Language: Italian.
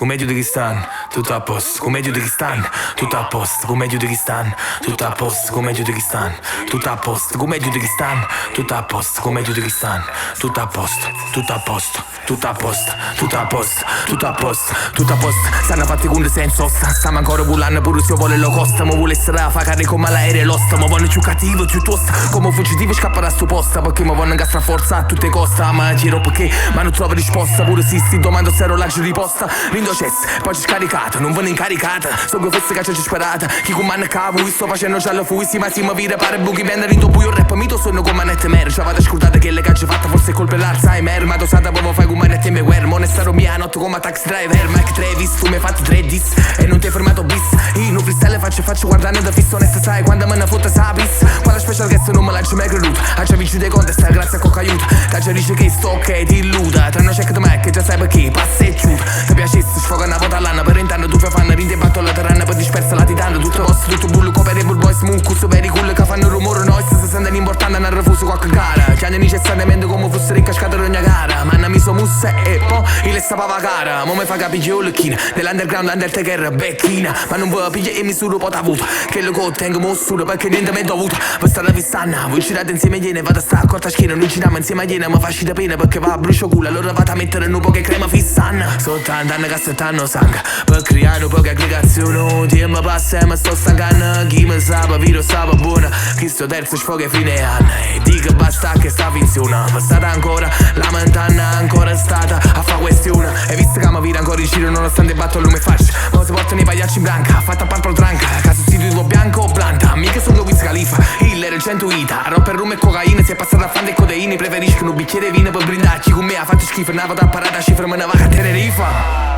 come meglio di stan, tutto a posto, come meglio di stan, tutto a posto, come meglio di stan, tutto a posto, come meglio di stan, tutto a posto, come meglio di stan, tutto a posto, come meglio di stan, tutto a posto, tutto a posto, tutto a posto, tutto a posto, tutto a posto, tutto a posto. Stanno fatti con senso, stiamo ancora volando pure se vuole lo costa, ma vuole essere a fare come l'aereo l'osta, ma vanno più cattivo, più tosta, come fuggitivo scappa da sto posta, perché mi vanno a gastra forza a tutte coste, ma giro perché ma non trovo risposta, pure se sti domando se orologio riposta, rindo cesse, poi c'è scaricata, non vanno incaricata, so che fosse che c'è sperata, chi con manna cavo, sto facendo giallo fussi, ma si mi vira pare buchi, viene rindo buio rap, mi to sono con manette mer, ci vado a scordare che le cacce fatte, forse è colpa dell'Alzheimer, ma dosata proprio fai con manette e me guerra, mo ne starò mia notte come taxi driver, Mike Travis, tu mi hai fatto 3 dis, e non ti hai fermato bis, io non freestyle faccio guardando da fisso, onesta sai, quando me ne fotte sa bis, quella special guest non me l'ha mai creduta, a già vinci dei contest, grazie a Coca aiuta, che già dice che sto ok, ti illuda, tra una check di me che già sai perché, passa e ciuta, ti piacesse, sfoga una volta all'anno, per intanto tu fai fanno, rinde batto la terrana, per dispersa la titana, tutto rosso, tutto bullo, coperevole boys, mucus, per i culle che fanno rumore, noi se sentono importante, hanno refuso qualche gara, che hanno necessariamente come fossero in cascata di ogni gara, ma hanno messo musse e poi il sapava cara, mo me fa capire l'occhina, dell'underground, l'undertaker, becchina, ma non vuoi pigliare e misuro poi t'avuto, che lo tengo mossuro perché niente mi è dovuto, per stare a vistanna, voi girate insieme iene, vado a stare a corta schiena, noi giriamo insieme a iene, ma facci da pena perché va a brucio culo, allora vado a mettere un po' che crema fissanna, soltanto anni che aspettano sangue, per creare un po' che aggregazione, tempo passa e mi sto stancando, chi mi sa, viro sa buona, chi sto terzo sfoga fine anno, e dico basta che sta finziona, ma state ancora lamentando, ancora stata a fa questione, e visto che mi vira ancora in giro nonostante batto il lume faccia, ma si portano i pagliacci in branca, fatta parpolo tranca, caso sostituito bianco o blanda, mica sono Wiz Khalifa, Hiller, il 100 ita, romper rum e cocaina, si è passata a fan dei codeini, preferiscono un bicchiere di vino per brindarci con me, ha fatto schifo, una volta a parata, cifra me ne va a Tenerife.